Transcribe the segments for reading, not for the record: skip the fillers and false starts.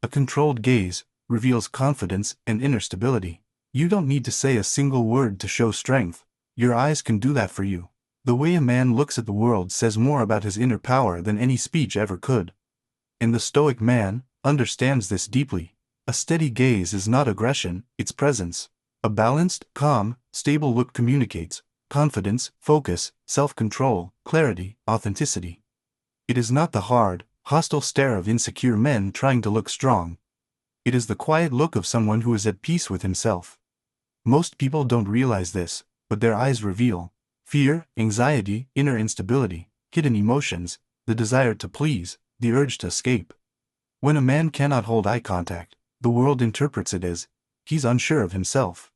A controlled gaze reveals confidence and inner stability. You don't need to say a single word to show strength. Your eyes can do that for you. The way a man looks at the world says more about his inner power than any speech ever could. And the Stoic man understands this deeply. A steady gaze is not aggression, it's presence. A balanced, calm, stable look communicates confidence, focus, self-control, clarity, authenticity. It is not the hard, hostile stare of insecure men trying to look strong. It is the quiet look of someone who is at peace with himself. Most people don't realize this, but their eyes reveal fear, anxiety, inner instability, hidden emotions, the desire to please, the urge to escape. When a man cannot hold eye contact, the world interprets it as he's unsure of himself.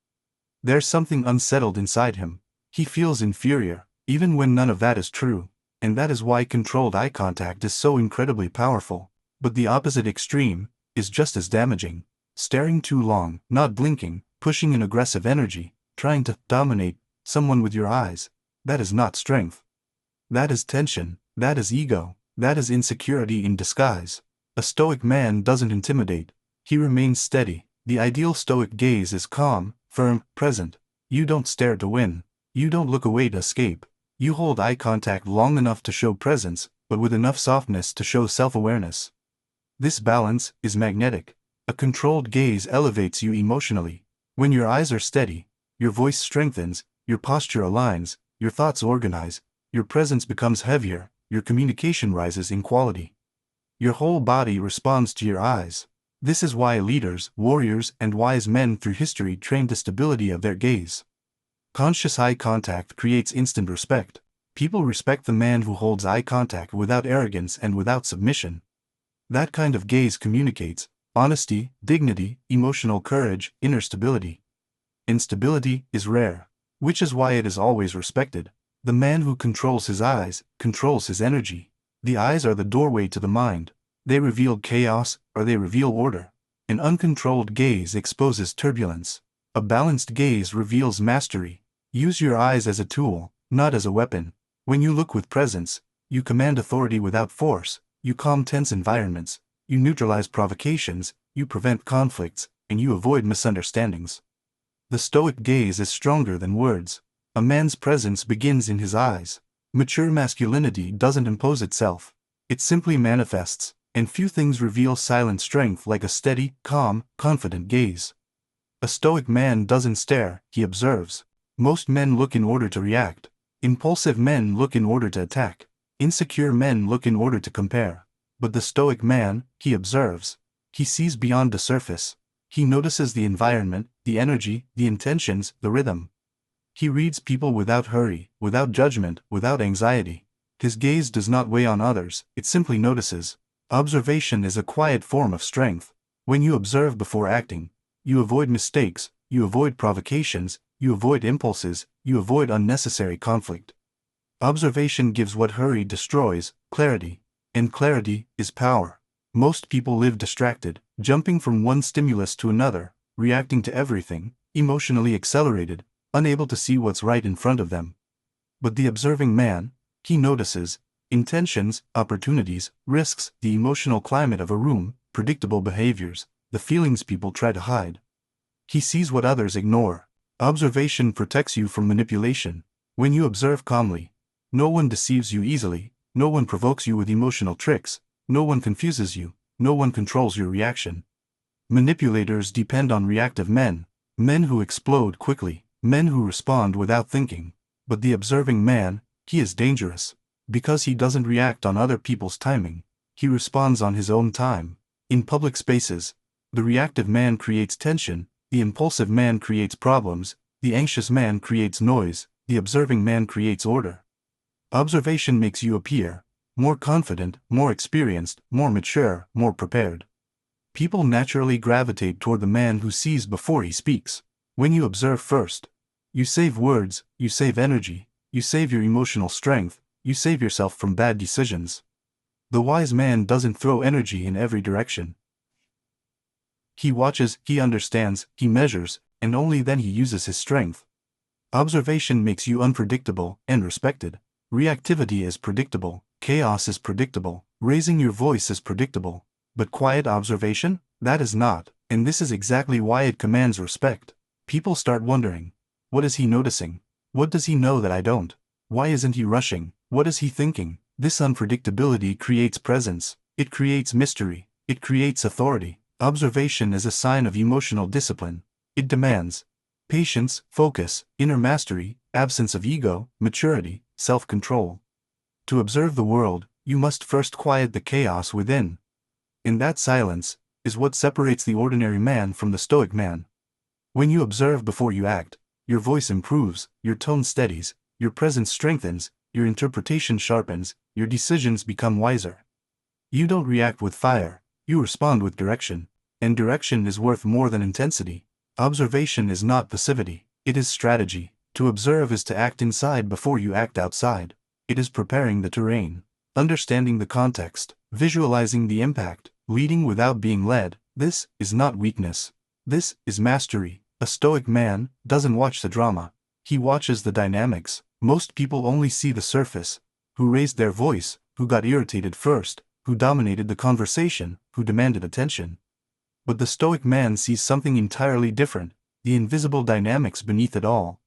There's something unsettled inside him. He feels inferior, even when none of that is true, and that is why controlled eye contact is so incredibly powerful. But the opposite extreme is just as damaging. Staring too long, not blinking, pushing an aggressive energy, trying to dominate someone with your eyes, that is not strength. That is tension, that is ego, that is insecurity in disguise. A Stoic man doesn't intimidate, he remains steady. The ideal Stoic gaze is calm, firm, present. You don't stare to win. You don't look away to escape. You hold eye contact long enough to show presence, but with enough softness to show self-awareness. This balance is magnetic. A controlled gaze elevates you emotionally. When your eyes are steady, your voice strengthens, your posture aligns, your thoughts organize, your presence becomes heavier, your communication rises in quality. Your whole body responds to your eyes. This is why leaders, warriors, and wise men through history trained the stability of their gaze. Conscious eye contact creates instant respect. People respect the man who holds eye contact without arrogance and without submission. That kind of gaze communicates honesty, dignity, emotional courage, inner stability. Instability is rare, which is why it is always respected. The man who controls his eyes controls his energy. The eyes are the doorway to the mind. They reveal chaos or they reveal order. An uncontrolled gaze exposes turbulence. A balanced gaze reveals mastery. Use your eyes as a tool, not as a weapon. When you look with presence, you command authority without force, you calm tense environments, you neutralize provocations, you prevent conflicts, and you avoid misunderstandings. The Stoic gaze is stronger than words. A man's presence begins in his eyes. Mature masculinity doesn't impose itself. It simply manifests, and few things reveal silent strength like a steady, calm, confident gaze. A Stoic man doesn't stare, he observes. Most men look in order to react. Impulsive men look in order to attack. Insecure men look in order to compare. But the Stoic man, he observes. He sees beyond the surface. He notices the environment, the energy, the intentions, the rhythm. He reads people without hurry, without judgment, without anxiety. His gaze does not weigh on others, it simply notices. Observation is a quiet form of strength. When you observe before acting, you avoid mistakes, you avoid provocations, you avoid impulses, you avoid unnecessary conflict. Observation gives what hurry destroys, clarity. And clarity is power. Most people live distracted, jumping from one stimulus to another, reacting to everything, emotionally accelerated, unable to see what's right in front of them. But the observing man, he notices intentions, opportunities, risks, the emotional climate of a room, predictable behaviors, the feelings people try to hide. He sees what others ignore. Observation protects you from manipulation. When you observe calmly, no one deceives you easily, no one provokes you with emotional tricks, no one confuses you, no one controls your reaction. Manipulators depend on reactive men, men who explode quickly, men who respond without thinking. But the observing man, he is dangerous. Because he doesn't react on other people's timing, he responds on his own time. In public spaces, the reactive man creates tension, the impulsive man creates problems, the anxious man creates noise, the observing man creates order. Observation makes you appear more confident, more experienced, more mature, more prepared. People naturally gravitate toward the man who sees before he speaks. When you observe first, you save words, you save energy, you save your emotional strength, you save yourself from bad decisions. The wise man doesn't throw energy in every direction. He watches, he understands, he measures, and only then he uses his strength. Observation makes you unpredictable and respected. Reactivity is predictable, chaos is predictable, raising your voice is predictable. But quiet observation? That is not, and this is exactly why it commands respect. People start wondering, what is he noticing? What does he know that I don't? Why isn't he rushing? What is he thinking? This unpredictability creates presence. It creates mystery. It creates authority. Observation is a sign of emotional discipline. It demands patience, focus, inner mastery, absence of ego, maturity, self-control. To observe the world, you must first quiet the chaos within. In that silence is what separates the ordinary man from the Stoic man. When you observe before you act, your voice improves, your tone steadies, your presence strengthens, your interpretation sharpens, your decisions become wiser. You don't react with fire, you respond with direction, and direction is worth more than intensity. Observation is not passivity, it is strategy. To observe is to act inside before you act outside. It is preparing the terrain, understanding the context, visualizing the impact, leading without being led. This is not weakness. This is mastery. A Stoic man doesn't watch the drama. He watches the dynamics. Most people only see the surface. Who raised their voice, who got irritated first, who dominated the conversation, who demanded attention. But the Stoic man sees something entirely different, the invisible dynamics beneath it all.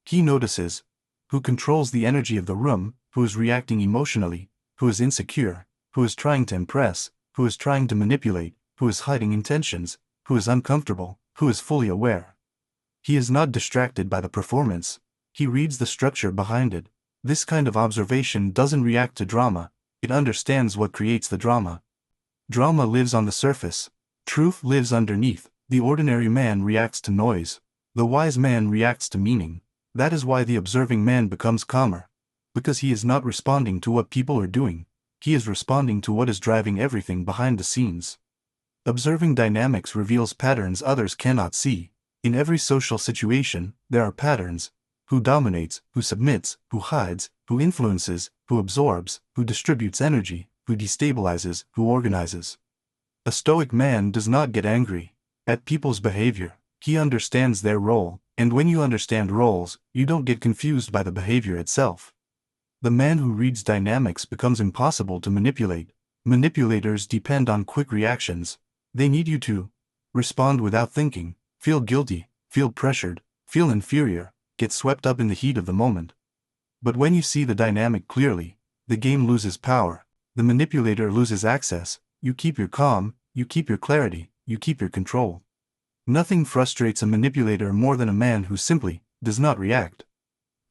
He notices who controls the energy of the room, who is reacting emotionally, who is insecure, who is trying to impress, who is trying to manipulate, who is hiding intentions, who is uncomfortable, who is fully aware. He is not distracted by the performance. He reads the structure behind it. This kind of observation doesn't react to drama, it understands what creates the drama. Drama lives on the surface. Truth lives underneath. The ordinary man reacts to noise. The wise man reacts to meaning. That is why the observing man becomes calmer. Because he is not responding to what people are doing. He is responding to what is driving everything behind the scenes. Observing dynamics reveals patterns others cannot see. In every social situation, there are patterns. Who dominates, who submits, who hides, who influences, who absorbs, who distributes energy, who destabilizes, who organizes. A Stoic man does not get angry at people's behavior. He understands their role, and when you understand roles, you don't get confused by the behavior itself. The man who reads dynamics becomes impossible to manipulate. Manipulators depend on quick reactions. They need you to respond without thinking, feel guilty, feel pressured, feel inferior, get swept up in the heat of the moment. But when you see the dynamic clearly, the game loses power. The manipulator loses access. You keep your calm, you keep your clarity, you keep your control. Nothing frustrates a manipulator more than a man who simply does not react.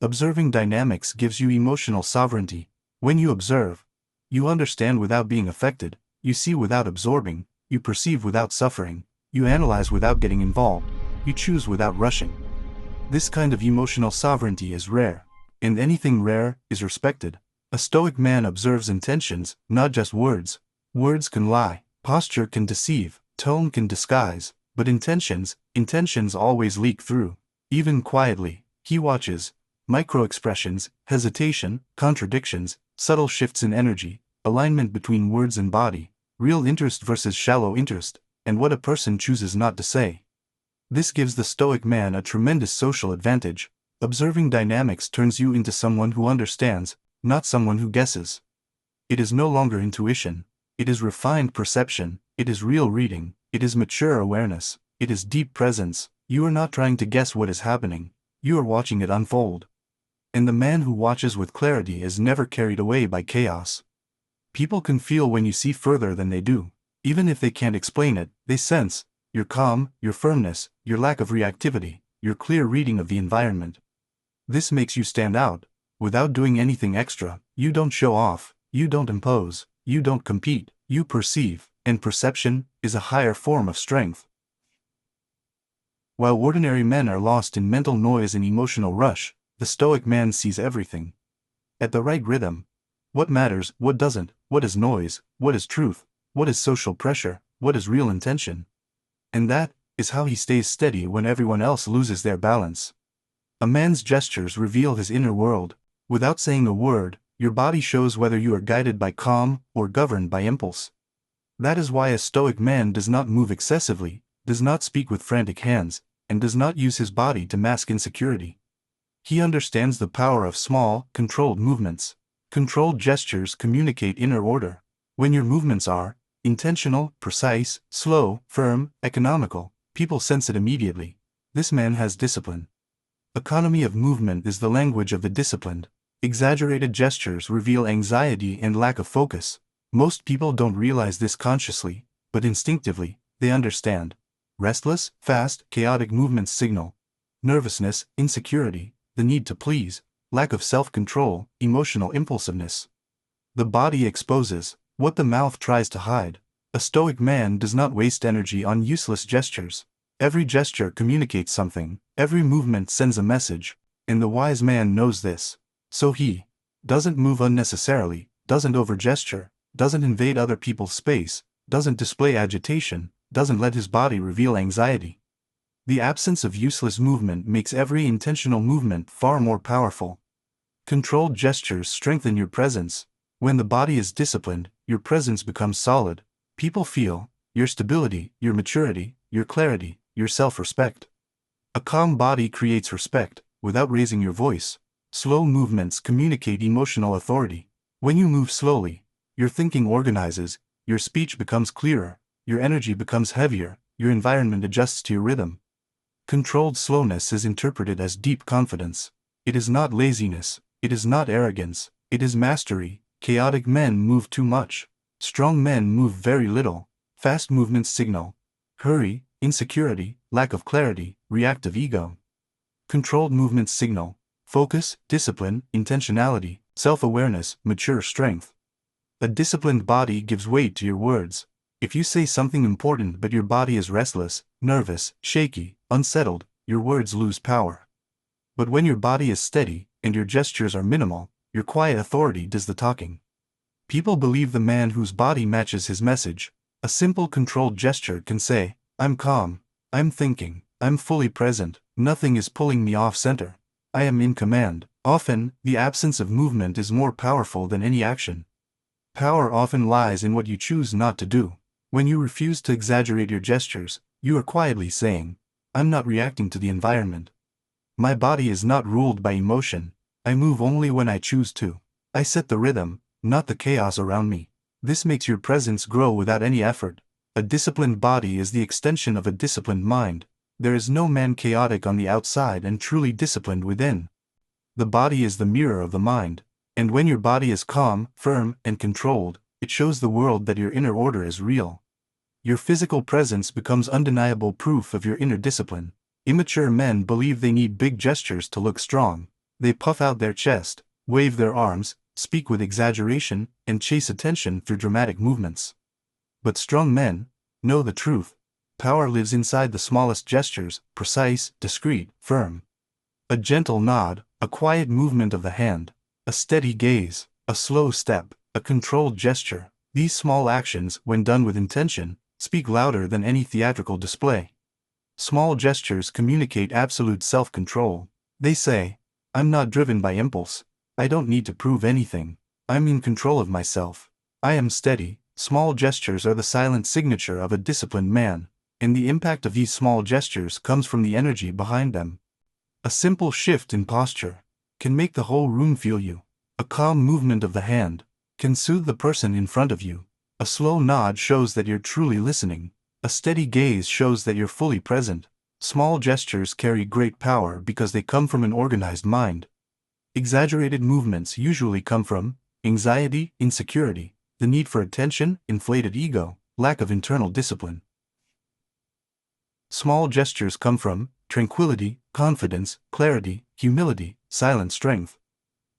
Observing dynamics gives you emotional sovereignty. When you observe, you understand without being affected, you see without absorbing, you perceive without suffering, you analyze without getting involved, you choose without rushing. This kind of emotional sovereignty is rare, and anything rare is respected. A Stoic man observes intentions, not just words. Words can lie, posture can deceive, tone can disguise, but intentions always leak through. Even quietly, he watches micro-expressions, hesitation, contradictions, subtle shifts in energy, alignment between words and body, real interest versus shallow interest, and what a person chooses not to say. This gives the Stoic man a tremendous social advantage. Observing dynamics turns you into someone who understands, not someone who guesses. It is no longer intuition. It is refined perception, it is real reading, it is mature awareness, it is deep presence. You are not trying to guess what is happening, you are watching it unfold. And the man who watches with clarity is never carried away by chaos. People can feel when you see further than they do. Even if they can't explain it, they sense your calm, your firmness, your lack of reactivity, your clear reading of the environment. This makes you stand out. Without doing anything extra, you don't show off, you don't impose. You don't compete, you perceive, and perception is a higher form of strength. While ordinary men are lost in mental noise and emotional rush, the Stoic man sees everything. At the right rhythm. What matters, what doesn't, what is noise, what is truth, what is social pressure, what is real intention. And that is how he stays steady when everyone else loses their balance. A man's gestures reveal his inner world. Without saying a word, your body shows whether you are guided by calm or governed by impulse. That is why a Stoic man does not move excessively, does not speak with frantic hands, and does not use his body to mask insecurity. He understands the power of small, controlled movements. Controlled gestures communicate inner order. When your movements are Intentional, precise, slow, firm, economical. People sense it immediately. This man has discipline. Economy of movement is the language of the disciplined. Exaggerated gestures reveal anxiety and lack of focus. Most people don't realize this consciously, but instinctively, they understand. Restless, fast, chaotic movements signal nervousness, insecurity, the need to please, lack of self-control, emotional impulsiveness. The body exposes what the mouth tries to hide. A stoic man does not waste energy on useless gestures. Every gesture communicates something, every movement sends a message, and the wise man knows this. So he doesn't move unnecessarily, doesn't overgesture, doesn't invade other people's space, doesn't display agitation, doesn't let his body reveal anxiety. The absence of useless movement makes every intentional movement far more powerful. Controlled gestures strengthen your presence. When the body is disciplined, your presence becomes solid. People feel your stability, your maturity, your clarity, your self-respect. A calm body creates respect, without raising your voice. Slow movements communicate emotional authority. When you move slowly, your thinking organizes, your speech becomes clearer, your energy becomes heavier, your environment adjusts to your rhythm. Controlled slowness is interpreted as deep confidence. It is not laziness, it is not arrogance, it is mastery. Chaotic men move too much. Strong men move very little. Fast movements signal hurry, insecurity, lack of clarity, reactive ego. Controlled movements signal focus, discipline, intentionality, self-awareness, mature strength. A disciplined body gives weight to your words. If you say something important but your body is restless, nervous, shaky, unsettled, your words lose power. But when your body is steady, and your gestures are minimal, your quiet authority does the talking. People believe the man whose body matches his message. A simple controlled gesture can say, I'm calm, I'm thinking, I'm fully present, nothing is pulling me off center. I am in command. Often, the absence of movement is more powerful than any action. Power often lies in what you choose not to do. When you refuse to exaggerate your gestures, you are quietly saying, I'm not reacting to the environment. My body is not ruled by emotion. I move only when I choose to. I set the rhythm, not the chaos around me. This makes your presence grow without any effort. A disciplined body is the extension of a disciplined mind. There is no man chaotic on the outside and truly disciplined within. The body is the mirror of the mind, and when your body is calm, firm, and controlled, it shows the world that your inner order is real. Your physical presence becomes undeniable proof of your inner discipline. Immature men believe they need big gestures to look strong. They puff out their chest, wave their arms, speak with exaggeration, and chase attention through dramatic movements. But strong men know the truth. Power lives inside the smallest gestures, precise, discreet, firm. A gentle nod, a quiet movement of the hand, a steady gaze, a slow step, a controlled gesture. These small actions, when done with intention, speak louder than any theatrical display. Small gestures communicate absolute self-control. They say, I'm not driven by impulse. I don't need to prove anything. I'm in control of myself. I am steady. Small gestures are the silent signature of a disciplined man, and the impact of these small gestures comes from the energy behind them. A simple shift in posture can make the whole room feel you. A calm movement of the hand can soothe the person in front of you. A slow nod shows that you're truly listening. A steady gaze shows that you're fully present. Small gestures carry great power because they come from an organized mind. Exaggerated movements usually come from anxiety, insecurity, the need for attention, inflated ego, lack of internal discipline. Small gestures come from tranquility, confidence, clarity, humility, silent strength.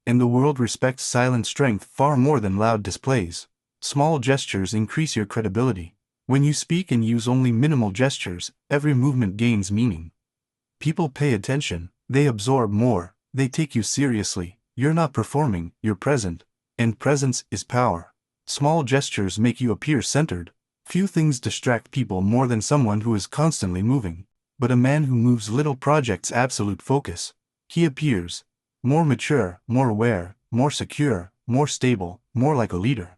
And the world respects silent strength far more than loud displays. Small gestures increase your credibility. When you speak and use only minimal gestures, every movement gains meaning. People pay attention, they absorb more, they take you seriously. You're not performing, you're present. And presence is power. Small gestures make you appear centered. Few things distract people more than someone who is constantly moving. But a man who moves little projects absolute focus. He appears more mature, more aware, more secure, more stable, more like a leader.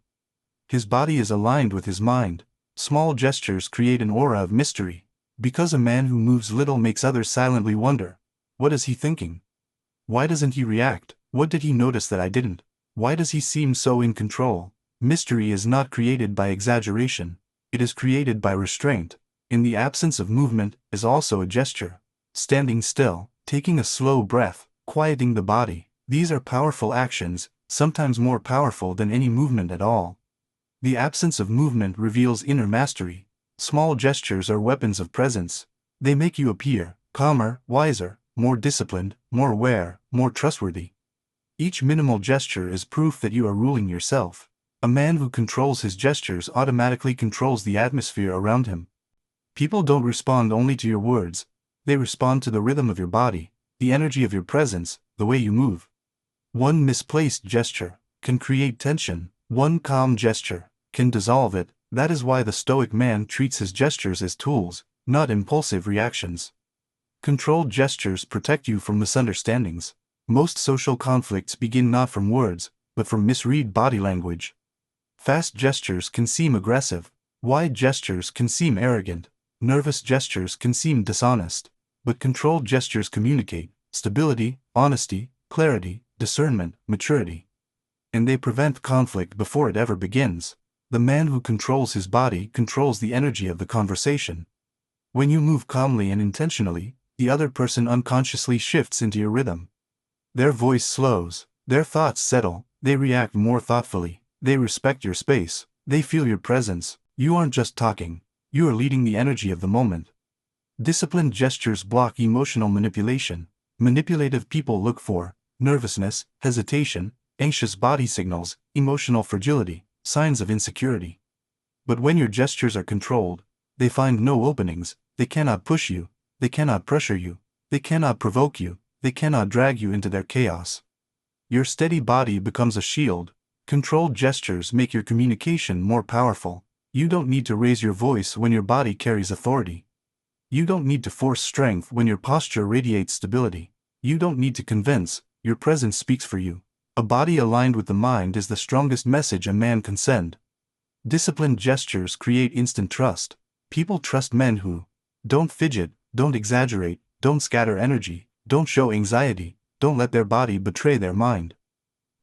His body is aligned with his mind. Small gestures create an aura of mystery. Because a man who moves little makes others silently wonder, what is he thinking? Why doesn't he react? What did he notice that I didn't? Why does he seem so in control? Mystery is not created by exaggeration. It is created by restraint. In the absence of movement is also a gesture. Standing still, taking a slow breath, quieting the body. These are powerful actions, sometimes more powerful than any movement at all. The absence of movement reveals inner mastery. Small gestures are weapons of presence. They make you appear calmer, wiser, more disciplined, more aware, more trustworthy. Each minimal gesture is proof that you are ruling yourself. A man who controls his gestures automatically controls the atmosphere around him. People don't respond only to your words. They respond to the rhythm of your body, the energy of your presence, the way you move. One misplaced gesture can create tension. One calm gesture can dissolve it. That is why the Stoic man treats his gestures as tools, not impulsive reactions. Controlled gestures protect you from misunderstandings. Most social conflicts begin not from words, but from misread body language. Fast gestures can seem aggressive. Wide gestures can seem arrogant. Nervous gestures can seem dishonest. But controlled gestures communicate stability, honesty, clarity, discernment, maturity. And they prevent conflict before it ever begins. The man who controls his body controls the energy of the conversation. When you move calmly and intentionally, the other person unconsciously shifts into your rhythm. Their voice slows, their thoughts settle, they react more thoughtfully, they respect your space, they feel your presence. You aren't just talking, you are leading the energy of the moment. Disciplined gestures block emotional manipulation. Manipulative people look for nervousness, hesitation, anxious body signals, emotional fragility, signs of insecurity. But when your gestures are controlled, they find no openings. They cannot push you, they cannot pressure you, they cannot provoke you, they cannot drag you into their chaos. Your steady body becomes a shield. Controlled gestures make your communication more powerful. You don't need to raise your voice when your body carries authority. You don't need to force strength when your posture radiates stability. You don't need to convince, your presence speaks for you. A body aligned with the mind is the strongest message a man can send. Disciplined gestures create instant trust. People trust men who don't fidget, don't exaggerate, don't scatter energy, don't show anxiety, don't let their body betray their mind.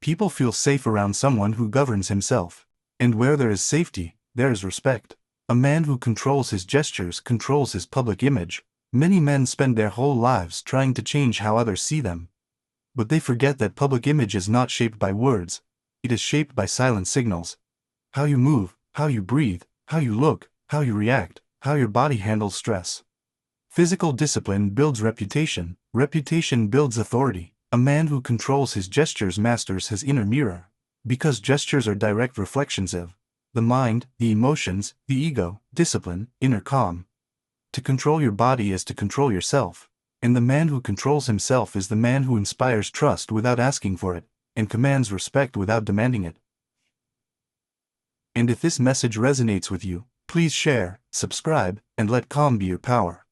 People feel safe around someone who governs himself. And where there is safety, there is respect. A man who controls his gestures controls his public image. Many men spend their whole lives trying to change how others see them. But they forget that public image is not shaped by words. It is shaped by silent signals. How you move, how you breathe, how you look, how you react, how your body handles stress. Physical discipline builds reputation. Reputation builds authority. A man who controls his gestures masters his inner mirror. Because gestures are direct reflections of the mind, the emotions, the ego, discipline, inner calm. To control your body is to control yourself. And the man who controls himself is the man who inspires trust without asking for it, and commands respect without demanding it. And if this message resonates with you, please share, subscribe, and let calm be your power.